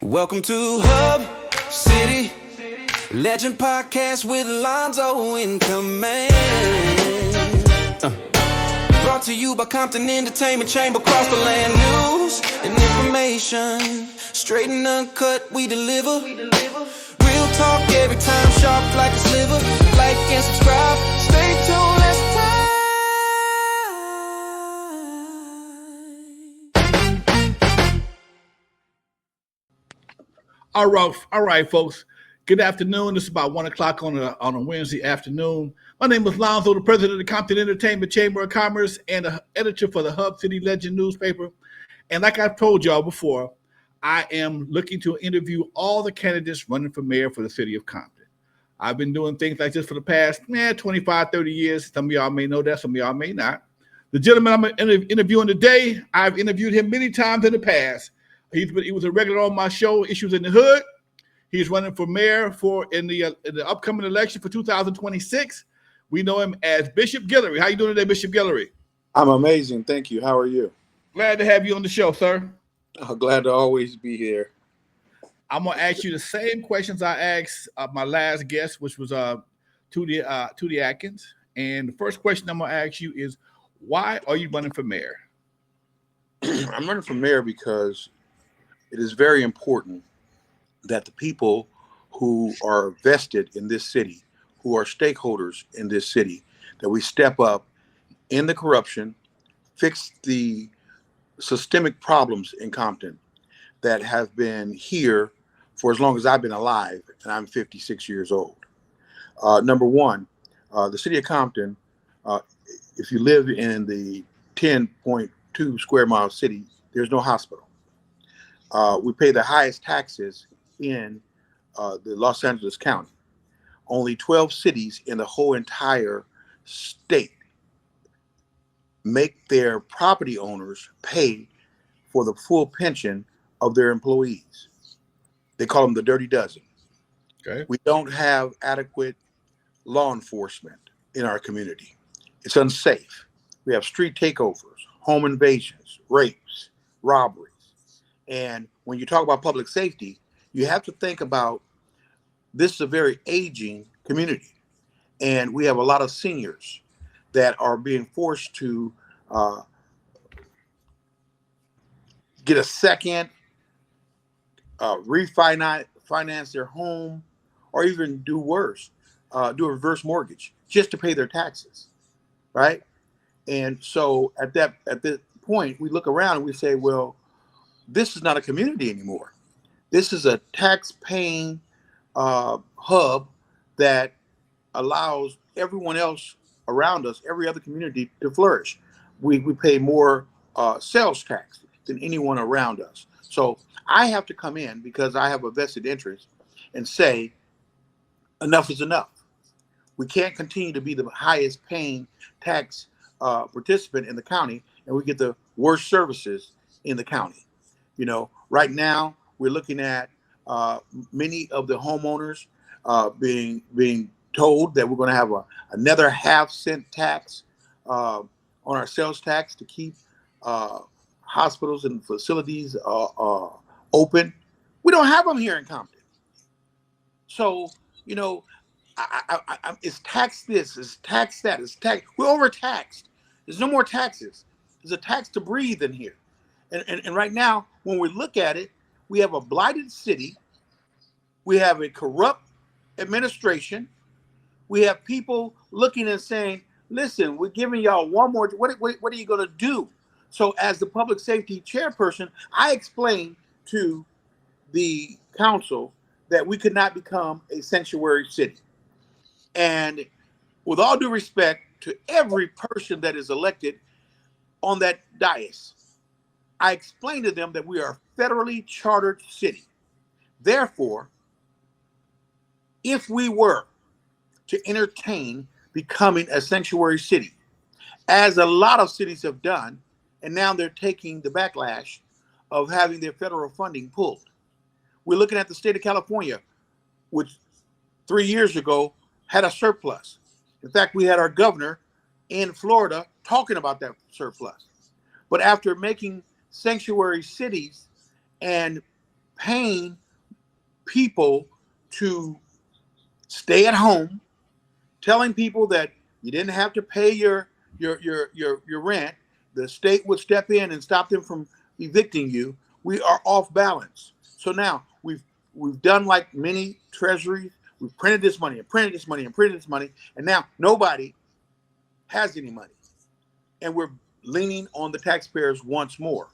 Welcome to Hub City, Legend Podcast with Lonzo in command. Brought to you by Compton Entertainment Chamber, across the land, news and information. Straight and uncut, we deliver. Real talk every time, sharp like a sliver. Like and subscribe, stay tuned, let's time. All right, folks. Good afternoon. It's about 1 o'clock on a Wednesday afternoon. My name is Lonzo, the president of the Compton Entertainment Chamber of Commerce and the editor for the Hub City Legend newspaper. And like I've told y'all before, I am looking to interview all the candidates running for mayor for the city of Compton. I've been doing things like this for the past 25, 30 years. Some of y'all may know that, some of y'all may not. The gentleman I'm interviewing today, I've interviewed him many times in the past. He was a regular on my show, Issues in the Hood. He's running for mayor in the upcoming election for 2026. We know him as Bishop Guillory. How you doing today, Bishop Guillory? I'm amazing. Thank you. How are you? Glad to have you on the show, sir. Glad to always be here. I'm going to ask you the same questions I asked my last guest, which was Tootie Atkins. And the first question I'm going to ask you is, why are you running for mayor? I'm running for mayor because it is very important that the people who are vested in this city, who are stakeholders in this city, that we step up in the corruption, fix the systemic problems in Compton that have been here for as long as I've been alive, and I'm 56 years old. Number one, the city of Compton, if you live in the 10.2 square mile city, there's no hospital. We pay the highest taxes in the Los Angeles County. Only 12 cities in the whole entire state make their property owners pay for the full pension of their employees. They call them the Dirty Dozen. Okay. We don't have adequate law enforcement in our community. It's unsafe. We have street takeovers, home invasions, rapes, robberies. And when you talk about public safety, you have to think about this is a very aging community. And we have a lot of seniors that are being forced to get a second, refinance their home, or even do worse, do a reverse mortgage just to pay their taxes, right? And so at this point, we look around and we say, well, this is not a community anymore. This is a tax-paying hub that allows everyone else around us, every other community, to flourish. We pay more sales tax than anyone around us. So I have to come in because I have a vested interest and say, enough is enough. We can't continue to be the highest paying tax participant in the county, and we get the worst services in the county. You know, right now we're looking at many of the homeowners being told that we're going to have another half-cent tax on our sales tax to keep hospitals and facilities open. We don't have them here in Compton. So, you know, it's tax this, it's tax that, it's tax. We're overtaxed. There's no more taxes. There's a tax to breathe in here. And right now, when we look at it, we have a blighted city. We have a corrupt administration. We have people looking and saying, listen, we're giving y'all one more. What are you going to do? So as the public safety chairperson, I explained to the council that we could not become a sanctuary city. And with all due respect to every person that is elected on that dais, I explained to them that we are a federally chartered city. Therefore, if we were to entertain becoming a sanctuary city, as a lot of cities have done, and now they're taking the backlash of having their federal funding pulled. We're looking at the state of California, which 3 years ago had a surplus. In fact, we had our governor in Florida talking about that surplus. But after making sanctuary cities and paying people to stay at home, telling people that you didn't have to pay your rent. The state would step in and stop them from evicting you. We are off balance. So now we've done like many treasuries. We've printed this money and printed this money and printed this money, and now nobody has any money. And we're leaning on the taxpayers once more.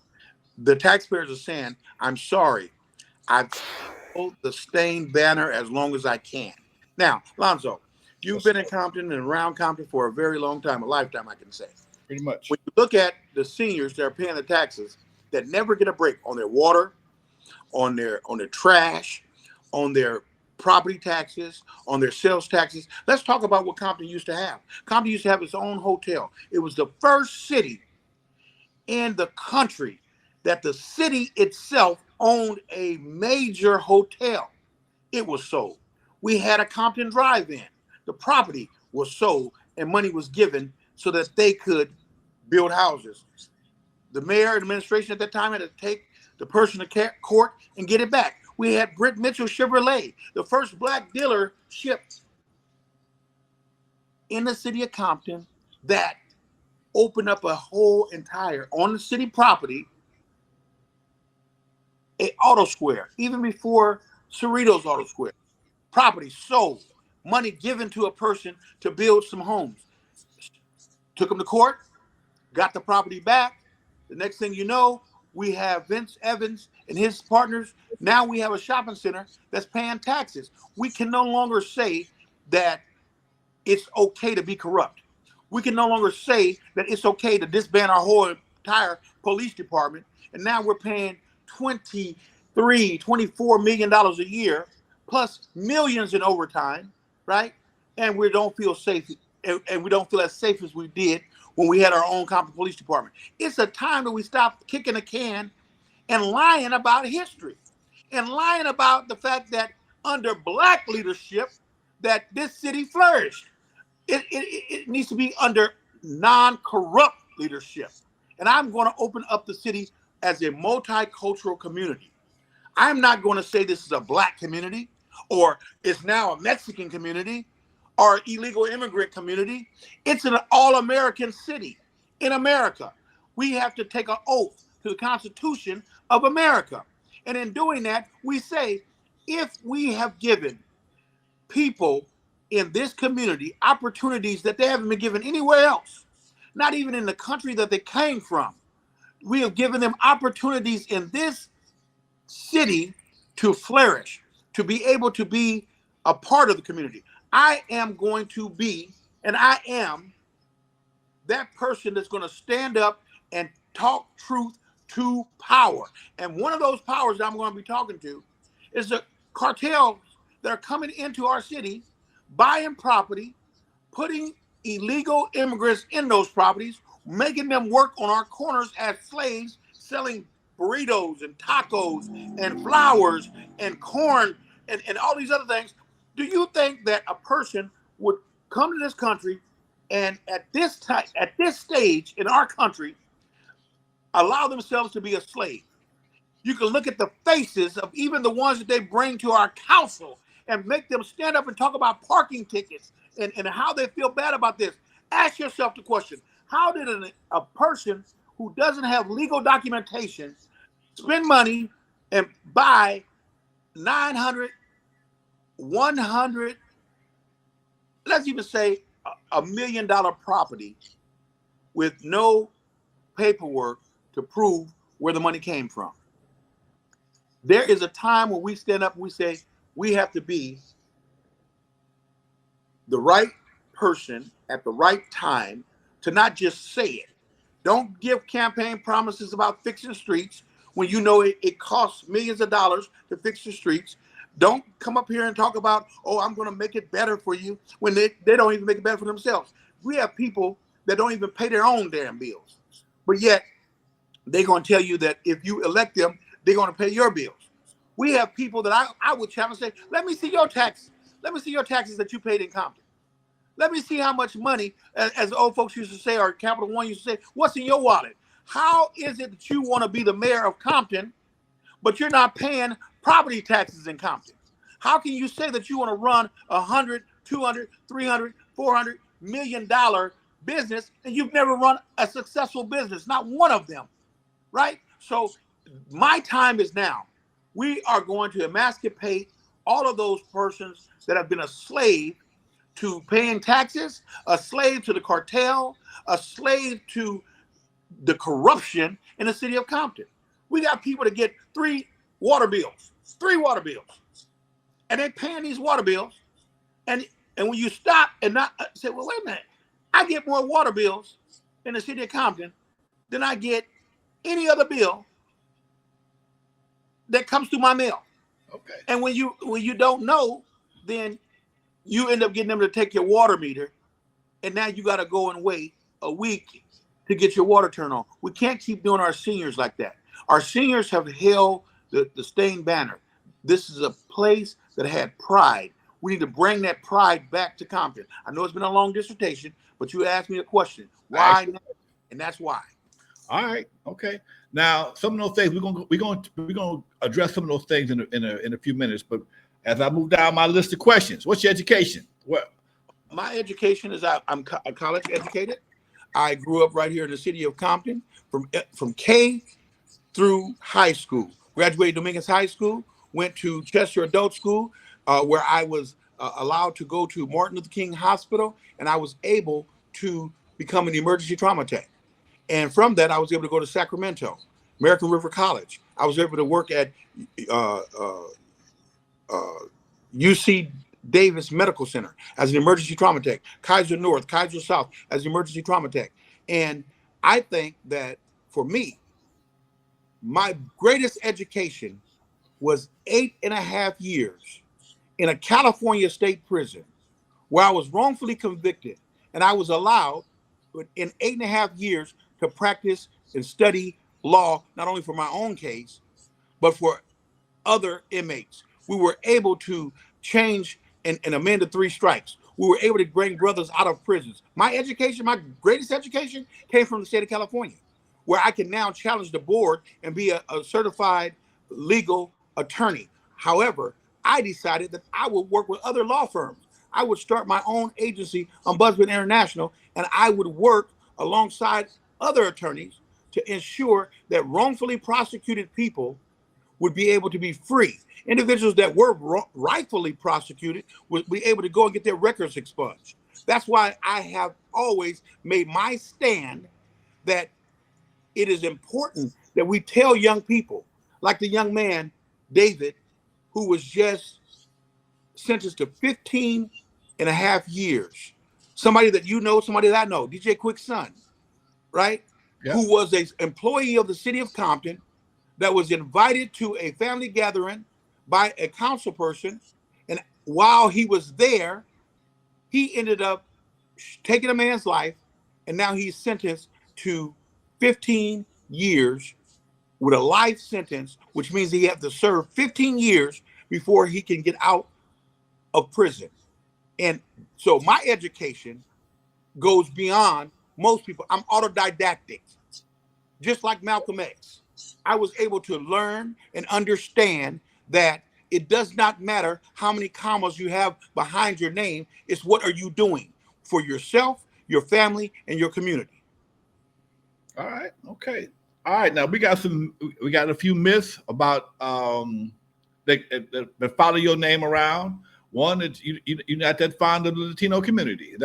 The taxpayers are saying, I'm sorry, I've held the stained banner as long as I can. Now, Lonzo, you've been in Compton and around Compton for a very long time, a lifetime, I can say. Pretty much. When you look at the seniors that are paying the taxes that never get a break on their water, on their trash, on their property taxes, on their sales taxes. Let's talk about what Compton used to have. Compton used to have its own hotel. It was the first city in the country that the city itself owned a major hotel. It was sold. We had a Compton drive-in. The property was sold and money was given so that they could build houses. The mayor and administration at that time had to take the person to court and get it back. We had Britt Mitchell Chevrolet, the first black dealership in the city of Compton that opened up a whole entire, on the city property, a auto square, even before Cerritos Auto Square. Property sold, money given to a person to build some homes. Took them to court, got the property back. The next thing you know, we have Vince Evans and his partners. Now we have a shopping center that's paying taxes. We can no longer say that it's okay to be corrupt. We can no longer say that it's okay to disband our whole entire police department. And now we're paying $24 million a year, plus millions in overtime, right? And we don't feel safe, and we don't feel as safe as we did when we had our own Compton Police Department. It's a time that we stop kicking a can and lying about history and lying about the fact that under black leadership that this city flourished. It needs to be under non-corrupt leadership. And I'm going to open up the city as a multicultural community. I'm not going to say this is a black community or it's now a Mexican community or illegal immigrant community. It's an all-American city in America. We have to take an oath to the Constitution of America. And in doing that, we say, if we have given people in this community opportunities that they haven't been given anywhere else, not even in the country that they came from, we have given them opportunities in this city to flourish, to be able to be a part of the community. I am going to be, and I am that person that's going to stand up and talk truth to power. And one of those powers that I'm going to be talking to is the cartels that are coming into our city, buying property, putting illegal immigrants in those properties, making them work on our corners as slaves, selling burritos and tacos and flowers and corn and all these other things. Do you think that a person would come to this country and at this time, at this stage in our country, allow themselves to be a slave? You can look at the faces of even the ones that they bring to our council and make them stand up and talk about parking tickets and how they feel bad about this. Ask yourself the question, how did a person who doesn't have legal documentation spend money and buy 900, 100, let's even say $1 million property with no paperwork to prove where the money came from? There is a time when we stand up and we say, we have to be the right person at the right time to not just say it. Don't give campaign promises about fixing streets when you know it costs millions of dollars to fix the streets. Don't come up here and talk about, oh, I'm going to make it better for you when they don't even make it better for themselves. We have people that don't even pay their own damn bills, but yet they're going to tell you that if you elect them, they're going to pay your bills. We have people that I would challenge and say, let me see your taxes. Let me see your taxes that you paid in Compton. Let me see how much money, as the old folks used to say, or Capital One used to say, what's in your wallet? How is it that you want to be the mayor of Compton, but you're not paying property taxes in Compton. How can you say that you want to run 100, 200, 300, 400 million dollar business and you've never run a successful business? Not one of them, right? So my time is now. We are going to emancipate all of those persons that have been a slave to paying taxes, a slave to the cartel, a slave to the corruption in the city of Compton. We got people that get three water bills, and they're paying these water bills. And when you stop and not say, well, wait a minute, I get more water bills in the city of Compton than I get any other bill that comes through my mail. Okay. And when you don't know, then you end up getting them to take your water meter, and now you got to go and wait a week to get your water turned on. We can't keep doing our seniors like that. Our seniors have held the stained banner. This is a place that had pride. We need to bring that pride back to Compton. I know it's been a long dissertation, but you asked me a question. Why now? And that's why. All right. Okay. Now, some of those things we're going to address some of those things in a few minutes. But as I move down my list of questions, what's your education? What? My education is I'm college educated. I grew up right here in the city of Compton from K through high school. Graduated Dominguez High School. Went to Chester Adult School, where I was allowed to go to Martin Luther King Hospital, and I was able to become an emergency trauma tech. And from that, I was able to go to Sacramento, American River College. I was able to work at UC Davis Medical Center as an emergency trauma tech, Kaiser North, Kaiser South as an emergency trauma tech. And I think that for me, my greatest education was 8.5 years in a California state prison where I was wrongfully convicted, and I was allowed in 8.5 years to practice and study law, not only for my own case, but for other inmates. We were able to change and amend the 3 strikes. We were able to bring brothers out of prisons. My education, my greatest education, came from the state of California, where I can now challenge the board and be a certified legal attorney. However, I decided that I would work with other law firms. I would start my own agency, Ombudsman International, and I would work alongside other attorneys to ensure that wrongfully prosecuted people would be able to be free. Individuals that were rightfully prosecuted would be able to go and get their records expunged. That's why I have always made my stand that it is important that we tell young people, like the young man, David, who was just sentenced to 15.5 years. Somebody that you know, somebody that I know, DJ Quick's son, right? Yeah. Who was an employee of the city of Compton that was invited to a family gathering by a council person. And while he was there, he ended up taking a man's life. And now he's sentenced to 15 years with a life sentence, which means he has to serve 15 years before he can get out of prison. And so my education goes beyond most people. I'm autodidactic, just like Malcolm X. I was able to learn and understand that it does not matter how many commas you have behind your name. It's what are you doing for yourself, your family, and your community. All right. Okay. All right. Now we got a few myths about that follow your name around. One, that you're not that fond of the Latino community.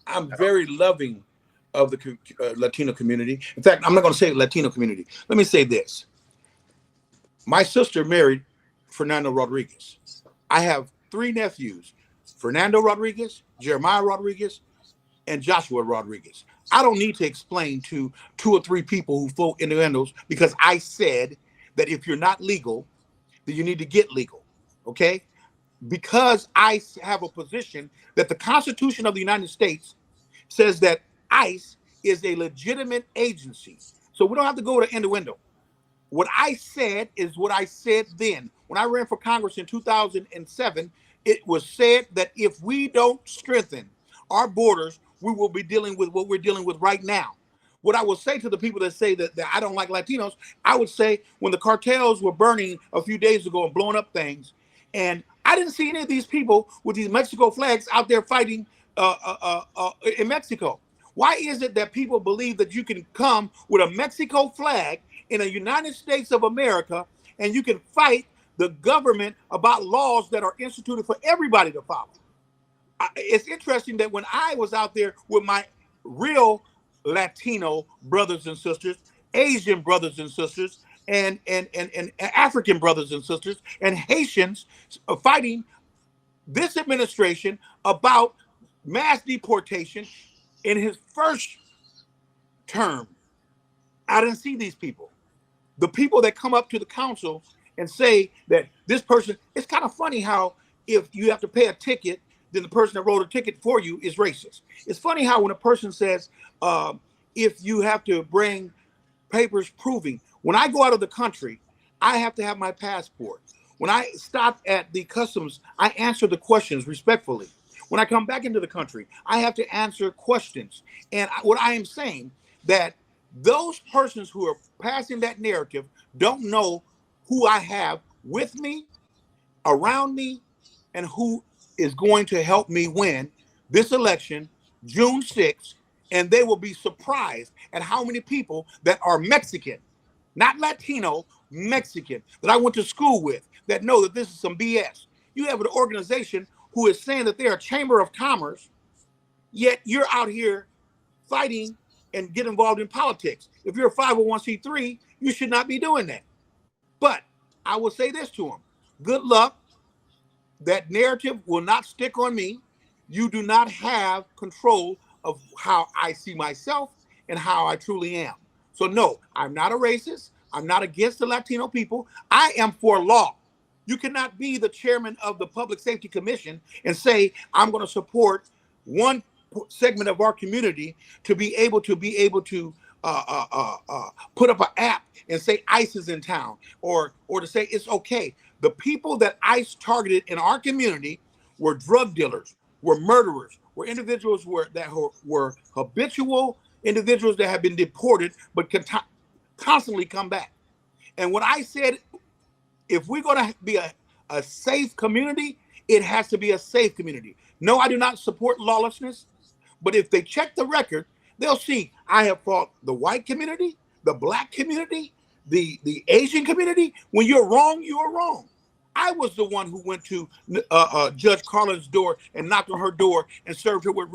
I'm very loving of the Latino community. In fact, I'm not going to say Latino community. Let me say this. My sister married Fernando Rodriguez. I have 3 nephews, Fernando Rodriguez, Jeremiah Rodriguez, and Joshua Rodriguez. I don't need to explain to 2 or 3 people who vote innuendos because I said that if you're not legal, then you need to get legal, okay? Because I have a position that the Constitution of the United States says that ICE is a legitimate agency. So we don't have to go to innuendo. What I said is what I said then. When I ran for Congress in 2007, it was said that if we don't strengthen our borders, we will be dealing with what we're dealing with right now, what I will say to the people that say that I don't like Latinos, I would say when the cartels were burning a few days ago and blowing up things, and I didn't see any of these people with these Mexico flags out there fighting in Mexico. Why is it that people believe that you can come with a Mexico flag in the United States of America and you can fight the government about laws that are instituted for everybody to follow? It's interesting that when I was out there with my real Latino brothers and sisters, Asian brothers and sisters, and African brothers and sisters, and Haitians fighting this administration about mass deportation in his first term, I didn't see these people. The people that come up to the council and say that this person, it's kind of funny how if you have to pay a ticket, then the person that wrote a ticket for you is racist. It's funny how when a person says, if you have to bring papers proving, when I go out of the country, I have to have my passport. When I stop at the customs, I answer the questions respectfully. When I come back into the country, I have to answer questions. And what I am saying, that those persons who are passing that narrative don't know who I have with me, around me, and who is going to help me win this election, June 6th, and they will be surprised at how many people that are Mexican, not Latino, Mexican, that I went to school with, that know that this is some BS. You have an organization who is saying that they're a chamber of commerce, yet you're out here fighting and get involved in politics. If you're a 501c3, you should not be doing that. But I will say this to them: good luck. That narrative will not stick on me. You do not have control of how I see myself and how I truly am. So no, I'm not a racist. I'm not against the Latino people. I am for law. You cannot be the chairman of the Public Safety Commission and say, I'm going to support one segment of our community to be able to put up an app and say ICE is in town, or to say it's okay. The people that ICE targeted in our community were drug dealers, were murderers, were individuals that were habitual individuals that have been deported but constantly come back. And what I said, if we're going to be a safe community, it has to be a safe community. No, I do not support lawlessness, but if they check the record, they'll see I have fought the white community, the black community, the Asian community. When you're wrong, you're wrong. I was the one who went to Judge Carlin's door and knocked on her door and served her with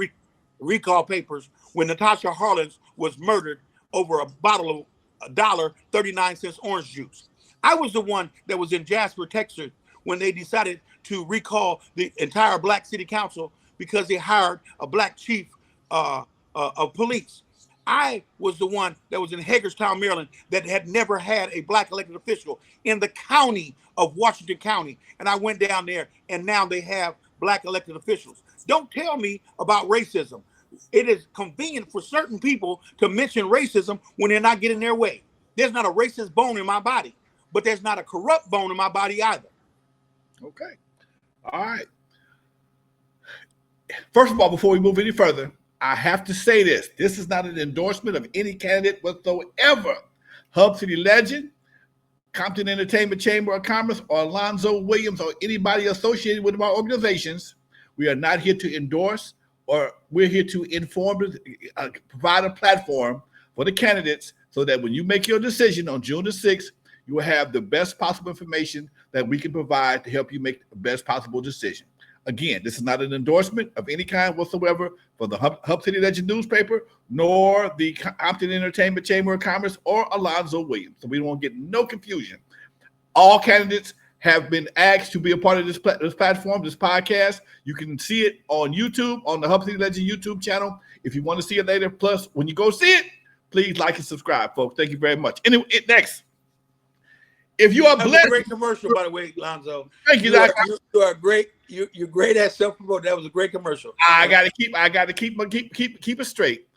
recall papers when Natasha Harlins was murdered over a bottle of $1.39 orange juice. I was the one that was in Jasper, Texas, when they decided to recall the entire black city council because they hired a black chief of police. I was the one that was in Hagerstown, Maryland, that had never had a black elected official in the county of Washington County. And I went down there, and now they have black elected officials. Don't tell me about racism. It is convenient for certain people to mention racism when they're not getting their way. There's not a racist bone in my body, but there's not a corrupt bone in my body either. Okay. All right. First of all, before we move any further, I have to say this. This is not an endorsement of any candidate whatsoever. Hub City Legend, Compton Entertainment Chamber of Commerce, or Alonzo Williams, or anybody associated with our organizations. We are not here to endorse, or we're here to inform, provide a platform for the candidates so that when you make your decision on June the 6th, you will have the best possible information that we can provide to help you make the best possible decision. Again, this is not an endorsement of any kind whatsoever for the Hub City Legend newspaper, nor the Compton Entertainment Chamber of Commerce, or Alonzo Williams. So we don't get no confusion. All candidates have been asked to be a part of this platform, this podcast. You can see it on YouTube, on the Hub City Legend YouTube channel. If you want to see it later, plus when you go see it, please like and subscribe, folks. Thank you very much. Anyway, next. If you are blessed, That was a great commercial, by the way, Lonzo. Thank you. You are great. You're great at self-promote. That was a great commercial. I gotta keep it straight.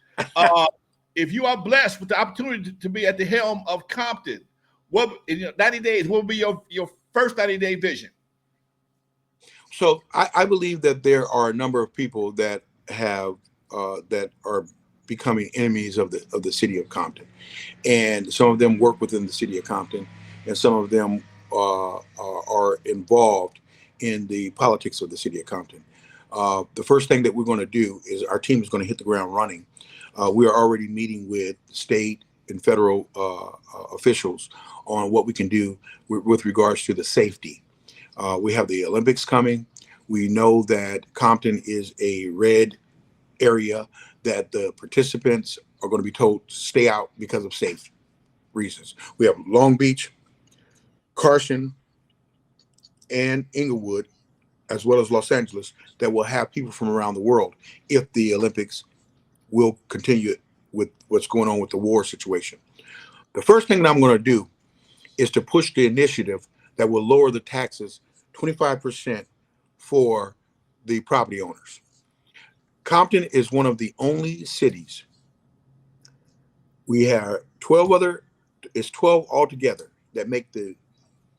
If you are blessed with the opportunity to be at the helm of Compton, what in 90 days, what will be your first 90-day vision? So I believe that there are a number of people that have that are becoming enemies of the city of Compton, and some of them work within the city of Compton, and some of them are involved in the politics of the city of Compton. The first thing that we're going to do is our team is going to hit the ground running. We are already meeting with state and federal officials on what we can do with regards to the safety. We have the Olympics coming. We know that Compton is a red area that the participants are going to be told to stay out because of safe reasons. We have Long Beach, Carson, and Inglewood, as well as Los Angeles, that will have people from around the world if the Olympics will continue with what's going on with the war situation. The first thing that I'm going to do is to push the initiative that will lower the taxes 25% for the property owners. Compton is one of the only cities. We have 12 altogether that make the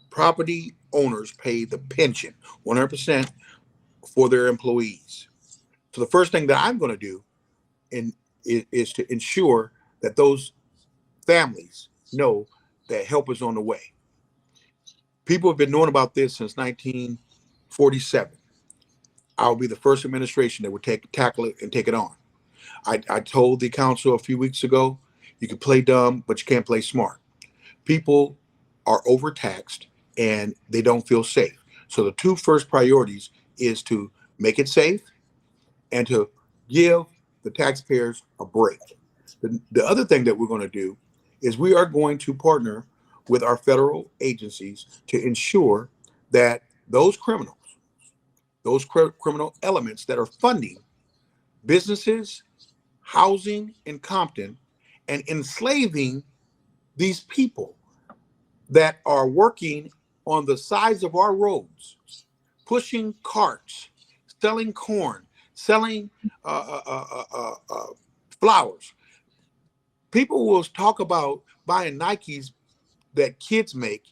property owners pay the pension 100% for their employees. So the first thing that I'm going to do is to ensure that those families know that help is on the way. People have been knowing about this since 1947. I'll be the first administration that would tackle it and take it on. I told the council a few weeks ago, you can play dumb, but you can't play smart. People are overtaxed and they don't feel safe. So the two first priorities is to make it safe and to give the taxpayers a break. The other thing that we're going to do is we are going to partner with our federal agencies to ensure that those criminals, those criminal elements that are funding businesses, housing in Compton, and enslaving these people that are working on the sides of our roads, pushing carts, selling corn, selling flowers. People will talk about buying Nikes that kids make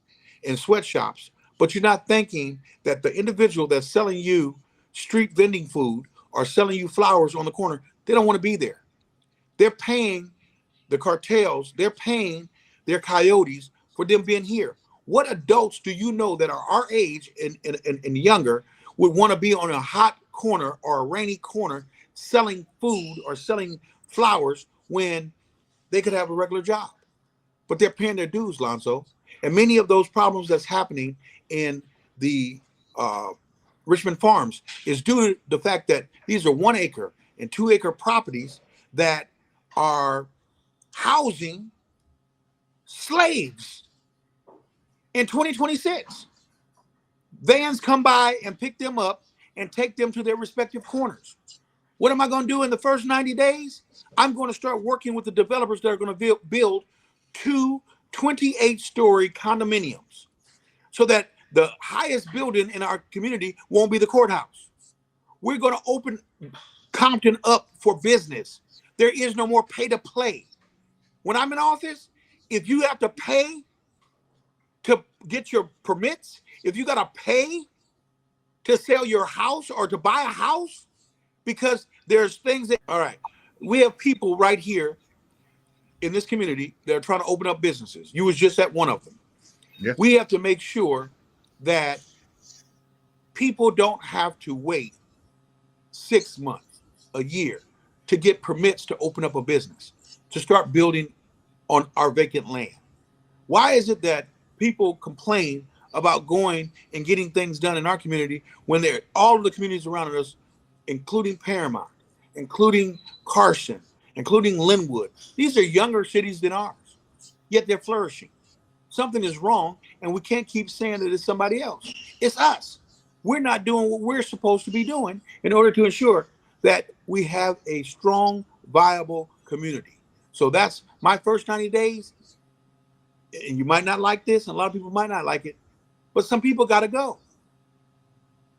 in sweatshops, but you're not thinking that the individual that's selling you street vending food or selling you flowers on the corner, they don't want to be there. They're paying the cartels, they're paying their coyotes for them being here. What adults do you know that are our age and younger would want to be on a hot corner or a rainy corner selling food or selling flowers when they could have a regular job? But they're paying their dues, Lonzo. And many of those problems that's happening in the Richmond Farms is due to the fact that these are 1 acre and 2 acre properties that are housing slaves in 2026. Vans come by and pick them up and take them to their respective corners. What am I going to do in the first 90 days? I'm going to start working with the developers that are going to build 2 28-story condominiums so that the highest building in our community won't be the courthouse. We're going to open Compton up for business. There is no more pay to play. When I'm in office, if you have to pay to get your permits, if you got to pay to sell your house or to buy a house, because there's things that, all right, we have people right here in this community that are trying to open up businesses. You was just at one of them. Yeah. We have to make sure that people don't have to wait 6 months, a year to get permits to open up a business, to start building on our vacant land. Why is it that people complain about going and getting things done in our community when they're all of the communities around us, including Paramount, including Carson, including Linwood? These are younger cities than ours, yet they're flourishing. Something is wrong, and we can't keep saying that it's somebody else. It's us. We're not doing what we're supposed to be doing in order to ensure that we have a strong, viable community. So that's my first 90 days. And you might not like this, and a lot of people might not like it, but some people got to go.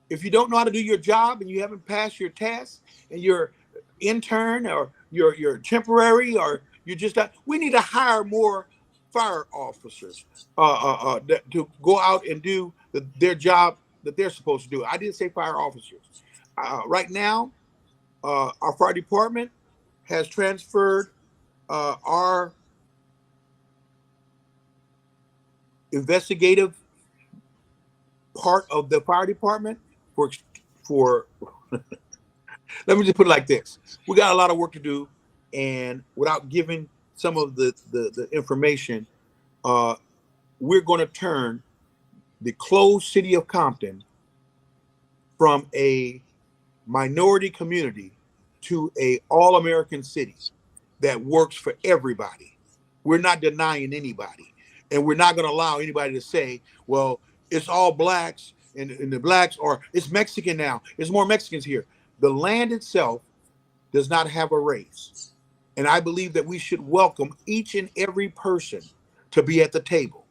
If you don't know how to do your job and you haven't passed your test and you're intern or you're temporary or you're just not, we need to hire more fire officers to go out and do their job that they're supposed to do. I didn't say fire officers. Right now, our fire department has transferred our investigative part of the fire department for let me just put it like this. We got a lot of work to do, and without giving some of the information, uh, we're going to turn the closed city of Compton from a minority community to a all-American city that works for everybody. We're not denying anybody, and we're not going to allow anybody to say, well, it's all blacks and the blacks, or it's Mexican now, it's more Mexicans here. The land itself does not have a race, and I believe that we should welcome each and every person to be at the table.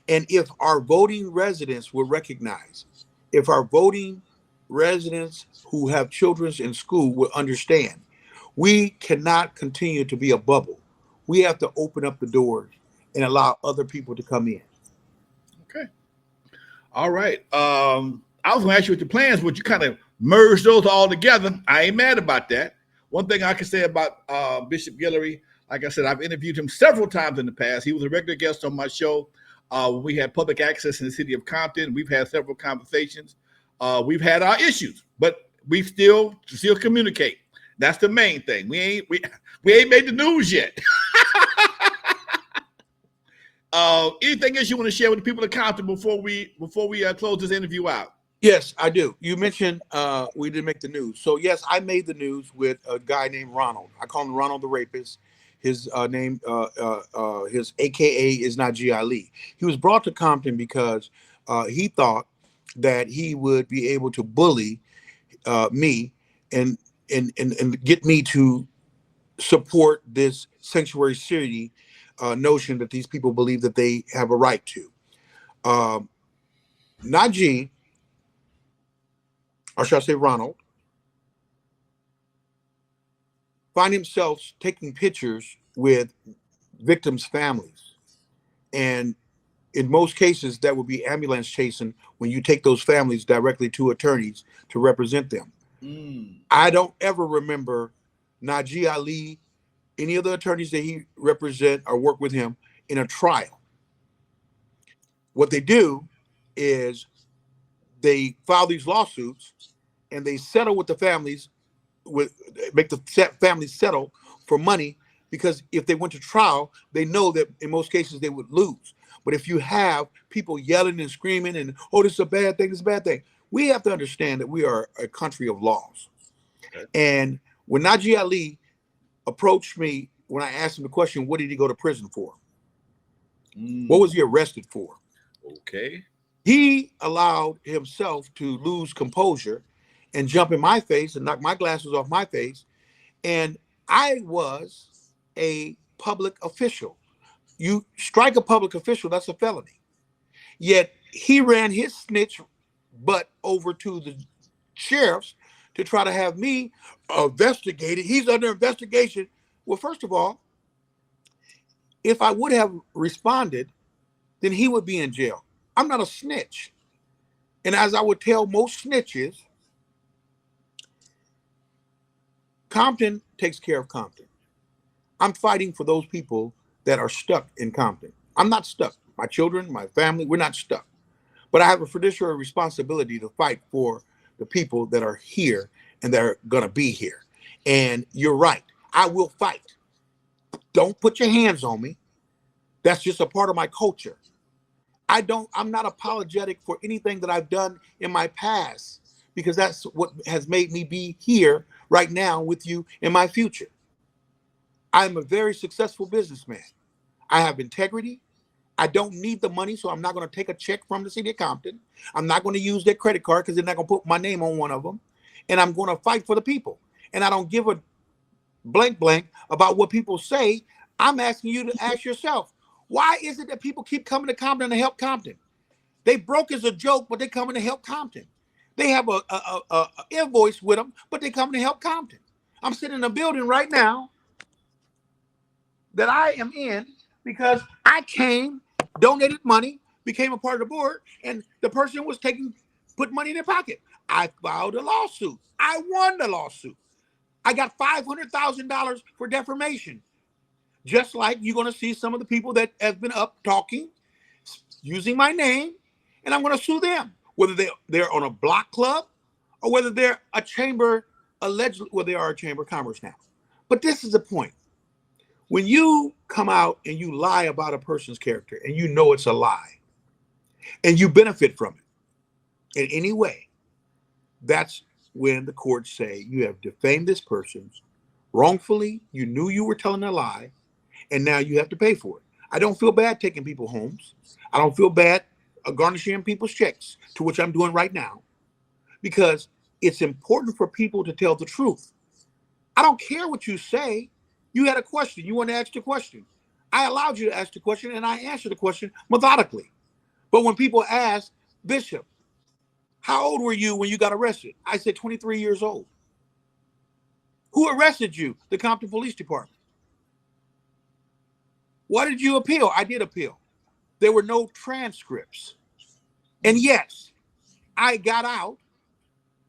And if our voting residents will recognize, if our voting residents who have children in school will understand, we cannot continue to be a bubble. We have to open up the doors and allow other people to come in. Okay. All right. I was going to ask you what your plans, but you kind of merged those all together. I ain't mad about that. One thing I can say about Bishop Guillory, like I said, I've interviewed him several times in the past. He was a regular guest on my show. We had public access in the city of Compton. We've had several conversations. We've had our issues, but we still communicate. That's the main thing. We ain't made the news yet. Anything else you want to share with the people of Compton before we close this interview out? Yes, I do. You mentioned we didn't make the news. So yes, I made the news with a guy named Ronald. I call him Ronald the Rapist. His name, his AKA is Najee Ali. He was brought to Compton because he thought that he would be able to bully me and get me to support this sanctuary city notion that these people believe that they have a right to. Najee, or should I say Ronald, find himself taking pictures with victims' families. And in most cases, that would be ambulance chasing when you take those families directly to attorneys to represent them. I don't ever remember Najee Ali, any of the attorneys that he represent or work with him in a trial. What they do is they file these lawsuits and they settle with the families, make the families settle for money, because if they went to trial, they know that in most cases they would lose. But if you have people yelling and screaming and, oh, this is a bad thing, this is a bad thing, we have to understand that we are a country of laws. Okay. And when Najee Ali approached me, when I asked him the question, what did he go to prison for? What was he arrested for? Okay. He allowed himself to lose composure and jump in my face and knock my glasses off my face. And I was a public official. You strike a public official, that's a felony. Yet he ran his snitch butt over to the sheriffs to try to have me investigated. He's under investigation. Well, first of all, if I would have responded, then he would be in jail. I'm not a snitch. And as I would tell most snitches, Compton takes care of Compton. I'm fighting for those people that are stuck in Compton. I'm not stuck. My children, my family, we're not stuck. But I have a fiduciary responsibility to fight for the people that are here and that are going to be here. And you're right. I will fight. Don't put your hands on me. That's just a part of my culture. I'm not apologetic for anything that I've done in my past, because that's what has made me be here right now with you in my future. I'm a very successful businessman. I have integrity. I don't need the money, so I'm not going to take a check from the city of Compton. I'm not going to use their credit card because they're not going to put my name on one of them. And I'm going to fight for the people. And I don't give a blank about what people say. I'm asking you to ask yourself, why is it that people keep coming to Compton to help Compton? They broke as a joke, but they coming to help Compton. They have a invoice with them, but they coming to help Compton. I'm sitting in a building right now that I am in because I came, donated money, became a part of the board, and the person put money in their pocket. I filed a lawsuit. I won the lawsuit. I got $500,000 for defamation. Just like you're going to see some of the people that have been up talking, using my name, and I'm going to sue them, whether they're on a block club or whether they're a chamber, allegedly, well, they are a chamber of commerce now. But this is the point. When you come out and you lie about a person's character and you know it's a lie and you benefit from it in any way, that's when the courts say you have defamed this person wrongfully, you knew you were telling a lie, and now you have to pay for it. I don't feel bad taking people homes. I don't feel bad garnishing people's checks, to which I'm doing right now, because it's important for people to tell the truth. I don't care what you say. You had a question. You want to ask the question. I allowed you to ask the question, and I answered the question methodically. But when people ask, Bishop, how old were you when you got arrested? I said 23 years old. Who arrested you? The Compton Police Department. Why did you appeal? I did appeal. There were no transcripts. And yes, I got out,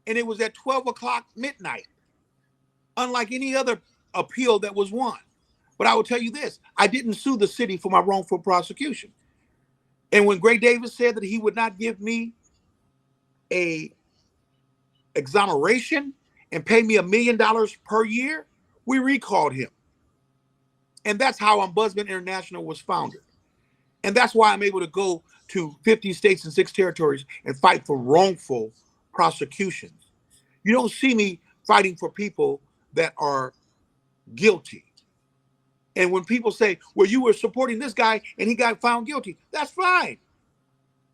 and it was at 12 o'clock midnight, unlike any other appeal that was won. But I will tell you this, I didn't sue the city for my wrongful prosecution. And when Gray Davis said that he would not give me a exoneration and pay me $1 million per year, we recalled him. And that's how Ombudsman International was founded. And that's why I'm able to go to 50 states and 6 territories and fight for wrongful prosecutions. You don't see me fighting for people that are guilty. And when people say, well, you were supporting this guy and he got found guilty, that's fine.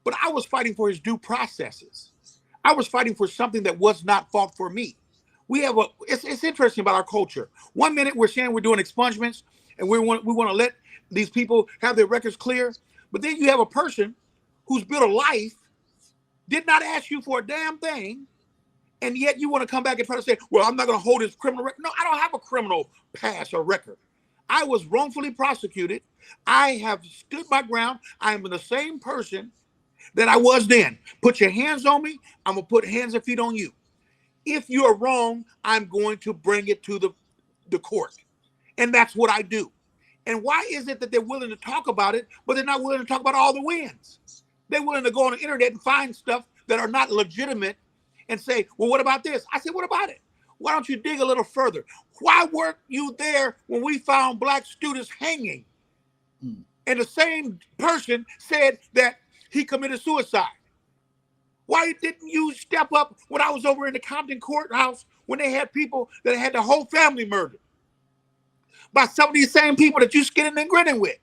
But I was fighting for his due processes. I was fighting for something that was not fought for me. It's interesting about our culture. 1 minute we're saying we're doing expungements and we want to let these people have their records clear. But then you have a person who's built a life, did not ask you for a damn thing, and yet you want to come back and try to say, well, I'm not going to hold his criminal record. No, I don't have a criminal past or record. I was wrongfully prosecuted. I have stood my ground. I am the same person that I was then. Put your hands on me. I'm going to put hands and feet on you. If you're wrong, I'm going to bring it to the court. And that's what I do. And why is it that they're willing to talk about it, but they're not willing to talk about all the wins? They're willing to go on the internet and find stuff that are not legitimate and say, well, what about this? I said, what about it? Why don't you dig a little further? Why weren't you there when we found black students hanging? And the same person said that he committed suicide. Why didn't you step up when I was over in the Compton courthouse when they had people that had the whole family murdered by some of these same people that you skinning and grinning with?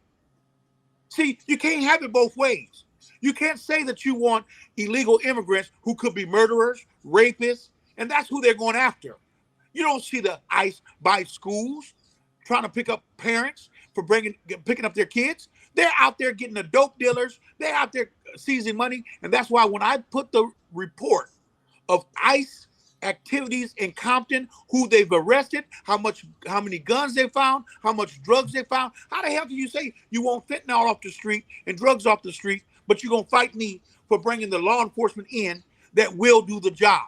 See, you can't have it both ways. You can't say that you want illegal immigrants who could be murderers, rapists, and that's who they're going after. You don't see the ICE by schools trying to pick up parents for picking up their kids. They're out there getting the dope dealers. They're out there seizing money. And that's why when I put the report of ICE activities in Compton, who they've arrested, how many guns they found, how much drugs they found, how the hell can you say you want fentanyl off the street and drugs off the street, but you're going to fight me for bringing the law enforcement in that will do the job?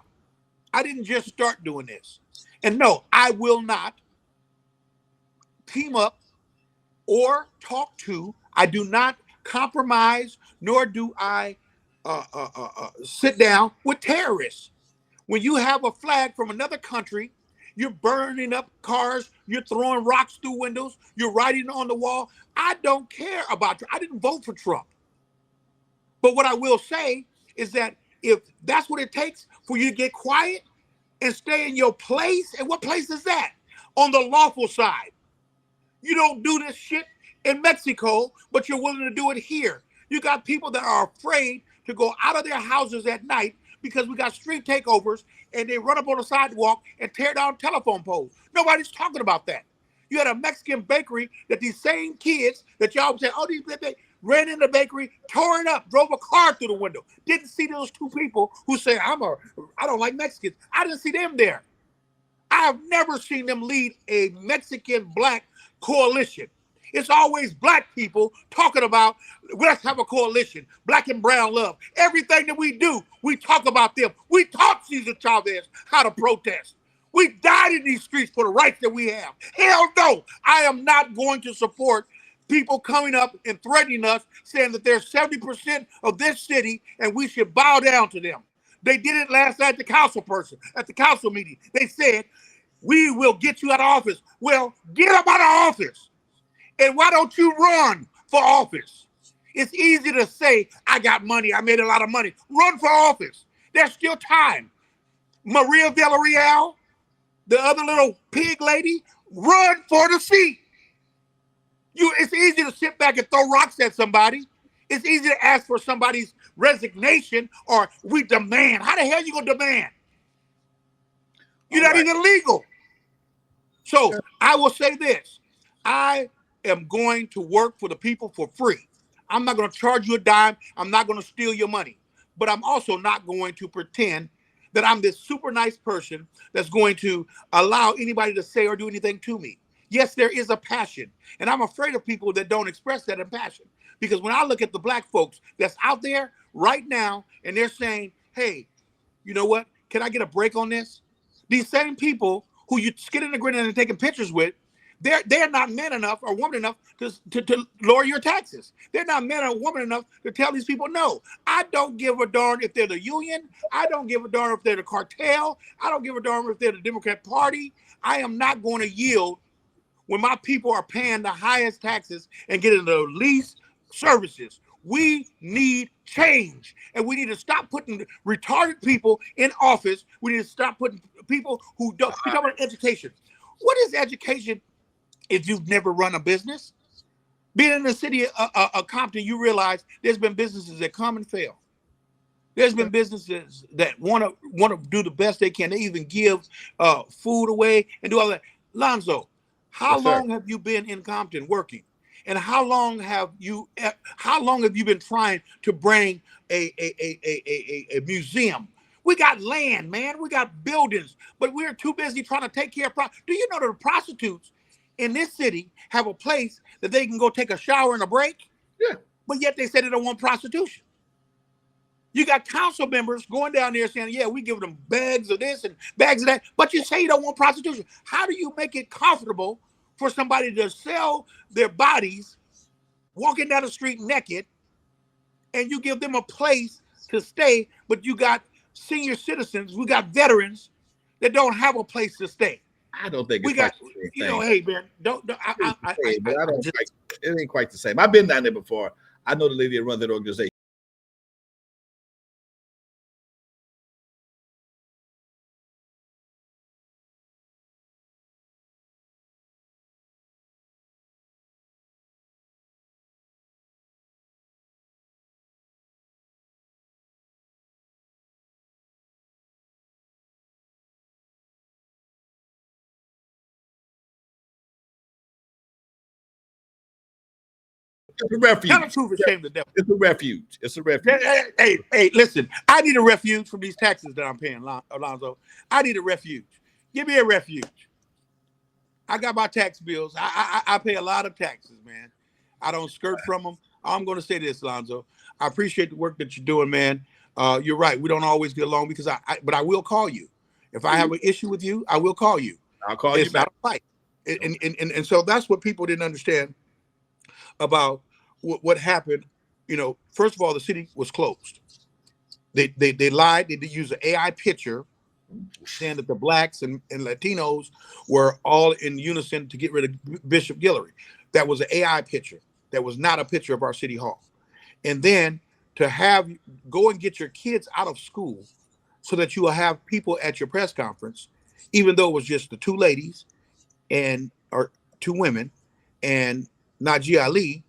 I didn't just start doing this. And no, I will not team up or talk to. I do not compromise, nor do I sit down with terrorists. When you have a flag from another country, you're burning up cars, you're throwing rocks through windows, you're writing on the wall. I don't care about you. I didn't vote for Trump. But what I will say is that if that's what it takes for you to get quiet and stay in your place, and what place is that? On the lawful side. You don't do this shit in Mexico, but you're willing to do it here. You got people that are afraid to go out of their houses at night because we got street takeovers and they run up on the sidewalk and tear down telephone poles. Nobody's talking about that. You had a Mexican bakery that these same kids that y'all say, oh, they ran in the bakery, tore it up, drove a car through the window. Didn't see those two people who say, I don't like Mexicans. I didn't see them there. I have never seen them lead a Mexican black coalition. It's always black people talking about, let's have a coalition, black and brown love. Everything that we do, we talk about them. We taught Cesar Chavez how to protest. We died in these streets for the rights that we have. Hell no. I am not going to support people coming up and threatening us, saying that they're 70% of this city and we should bow down to them. They did it last night at the council meeting. They said, we will get you out of office. Well, get up out of office. And why don't you run for office? It's easy to say, I got money, I made a lot of money. Run for office. There's still time. Maria Villarreal, the other little pig lady, run for the seat. It's easy to sit back and throw rocks at somebody. It's easy to ask for somebody's resignation or we demand. How the hell you gonna demand? You're not even legal. So I will say this. I am going to work for the people for free. I'm not going to charge you a dime. I'm not going to steal your money. But I'm also not going to pretend that I'm this super nice person that's going to allow anybody to say or do anything to me. Yes, there is a passion. And I'm afraid of people that don't express that in passion. Because when I look at the black folks that's out there right now and they're saying, hey, you know what? Can I get a break on this? These same people who you skinning and grinning and taking pictures with, they're not men enough or woman enough to lower your taxes. They're not men or woman enough to tell these people no. I don't give a darn if they're the union. I don't give a darn if they're the cartel. I don't give a darn if they're the Democrat Party. I am not going to yield when my people are paying the highest taxes and getting the least services. We need change, and we need to stop putting retarded people in office. We need to stop putting people who don't. We're talking about education. What is education if you've never run a business? Being in the city of Compton, you realize there's been businesses that come and fail. There's been businesses that want to do the best they can. They even give food away and do all that. Lonzo, how long have you been in Compton working? And how long have you been trying to bring a museum? We got land, man. We got buildings, but we're too busy trying to take care of. Do you know that the prostitutes in this city have a place that they can go take a shower and a break? Yeah. But yet they say they don't want prostitution. You got council members going down there saying, yeah, we give them bags of this and bags of that, but you say you don't want prostitution. How do you make it comfortable for somebody to sell their bodies walking down the street naked and you give them a place to stay, but you got senior citizens, we got veterans that don't have a place to stay? I don't think we got, you know, hey man, it ain't quite the same. I've been down there before. I know the lady that runs that organization. It's a refuge. Tell the truth and shame the devil. It's a refuge. It's a refuge. Hey, listen, I need a refuge from these taxes that I'm paying, Alonzo. I need a refuge. Give me a refuge. I got my tax bills. I pay a lot of taxes, man. I don't skirt from them. I'm going to say this, Alonzo. I appreciate the work that you're doing, man. You're right. We don't always get along because but I will call you. If I have an issue with you, I will call you. I'll call you back. Not a fight. And so that's what people didn't understand about what happened. You know, first of all, the city was closed. They lied. They did use an AI picture saying that the blacks and Latinos were all in unison to get rid of Bishop Guillory. That was an AI picture. That was not a picture of our city hall. And then to go and get your kids out of school so that you will have people at your press conference, even though it was just the two ladies or two women and Najee Ali,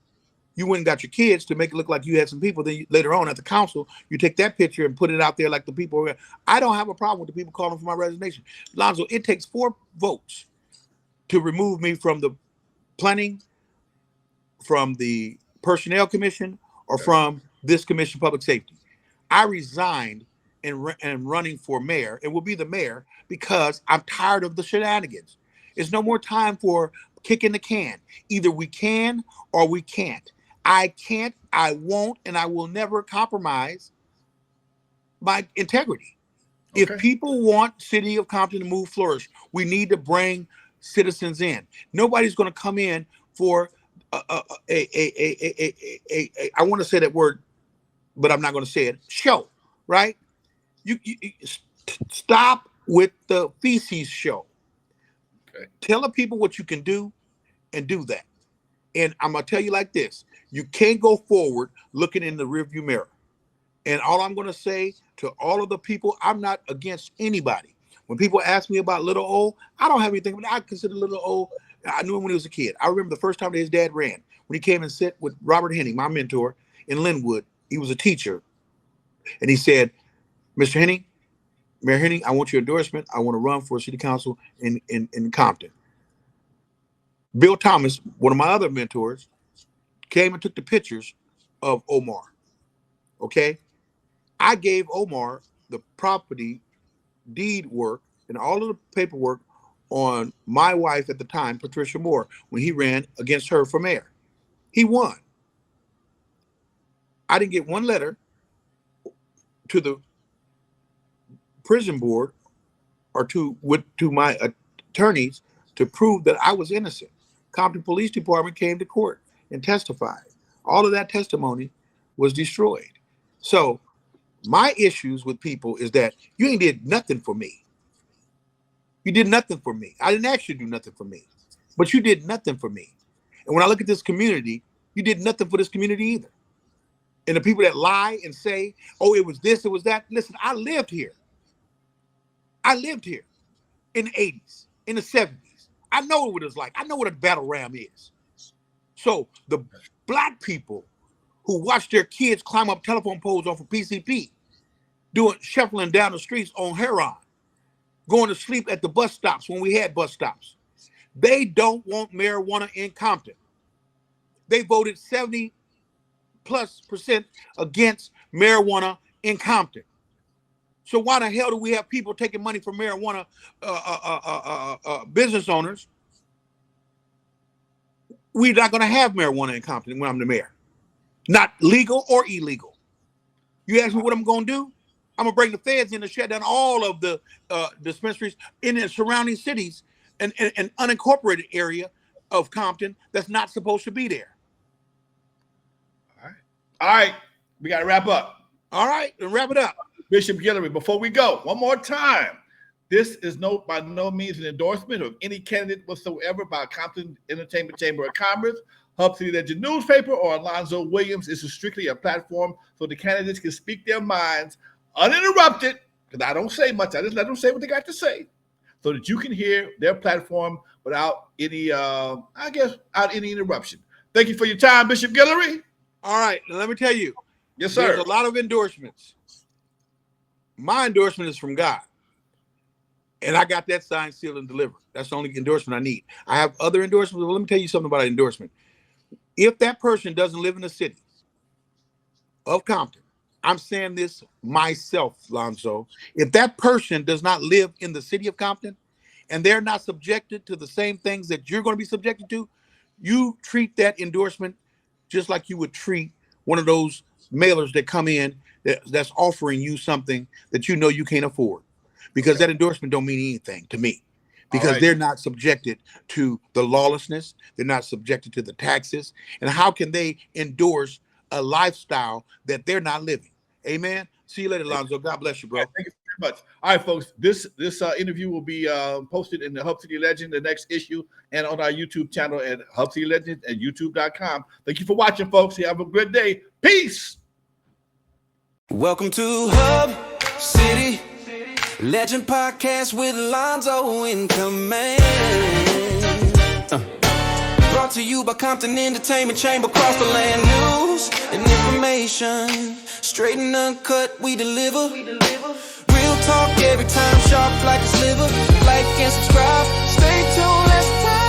you went and got your kids to make it look like you had some people. Then later on at the council, you take that picture and put it out there like the people. I don't have a problem with the people calling for my resignation. Lonzo, it takes 4 votes to remove me from the planning, from the personnel commission, or from this commission, public safety. I resigned and running for mayor and will be the mayor because I'm tired of the shenanigans. It's no more time for kicking the can. Either we can or we can't. I can't, I won't, and I will never compromise my integrity. If people want City of Compton to move flourish, we need to bring citizens in. Nobody's going to come in for I want to say that word, but I'm not going to say it. Show, right? You stop with the feces show. Okay. Tell the people what you can do and do that. And I'm going to tell you like this. You can't go forward looking in the rearview mirror. And all I'm going to say to all of the people, I'm not against anybody. When people ask me about Little O, I don't have anything. I consider Little O, I knew him when he was a kid. I remember the first time that his dad ran, when he came and sat with Robert Henning, my mentor in Linwood. He was a teacher. And he said, Mr. Henning, Mayor Henning, I want your endorsement. I want to run for city council in Compton. Bill Thomas, one of my other mentors, came and took the pictures of Omar. Okay? I gave Omar the property deed work and all of the paperwork on my wife at the time, Patricia Moore, when he ran against her for mayor. He won. I didn't get one letter to the prison board or to my attorneys to prove that I was innocent. Compton Police Department came to court and testified. All of that testimony was destroyed. So my issues with people is that you ain't did nothing for me. You did nothing for me. I didn't ask you to do nothing for me, but you did nothing for me. And when I look at this community, you did nothing for this community either. And the people that lie and say, oh, it was this, it was that. Listen, I lived here. I lived here in the 80s, in the 70s. I know what it's like. I know what a battle ram is. So the black people who watch their kids climb up telephone poles off of PCP, shuffling down the streets on heroin, going to sleep at the bus stops when we had bus stops. They don't want marijuana in Compton. They voted 70+% against marijuana in Compton. So why the hell do we have people taking money from marijuana business owners? We're not going to have marijuana in Compton when I'm the mayor. Not legal or illegal. You ask me what I'm going to do? I'm going to bring the feds in to shut down all of the dispensaries in the surrounding cities and unincorporated area of Compton that's not supposed to be there. All right. We got to wrap up. All right. Then wrap it up. Bishop Guillory, before we go, one more time. This is by no means an endorsement of any candidate whatsoever by Compton Entertainment Chamber of Commerce, Hub City Legend newspaper, or Alonzo Williams. This is strictly a platform so the candidates can speak their minds uninterrupted, because I don't say much. I just let them say what they got to say so that you can hear their platform without any, without any interruption. Thank you for your time, Bishop Guillory. All right. Now let me tell you. Yes, sir. There's a lot of endorsements. My endorsement is from God. And I got that signed, sealed, and delivered. That's the only endorsement I need. I have other endorsements. Well, let me tell you something about an endorsement. If that person doesn't live in the city of Compton, I'm saying this myself, Lonzo. If that person does not live in the city of Compton and they're not subjected to the same things that you're going to be subjected to, you treat that endorsement just like you would treat one of those mailers that come in that's offering you something that you know you can't afford. Because that endorsement don't mean anything to me. Because they're not subjected to the lawlessness. They're not subjected to the taxes. And how can they endorse a lifestyle that they're not living? Amen. See you later, Lonzo. God bless you, bro. Thank you very much. All right, folks. This interview will be posted in the Hub City Legend, the next issue, and on our YouTube channel at Hub City Legend at youtube.com. Thank you for watching, folks. You have a good day. Peace. Welcome to Hub City Legend Podcast with Alonzo in command. Brought to you by Compton Entertainment Chamber, across the land. News and information, straight and uncut, we deliver. Real talk every time, sharp like a sliver. Like and subscribe, stay tuned, let's talk.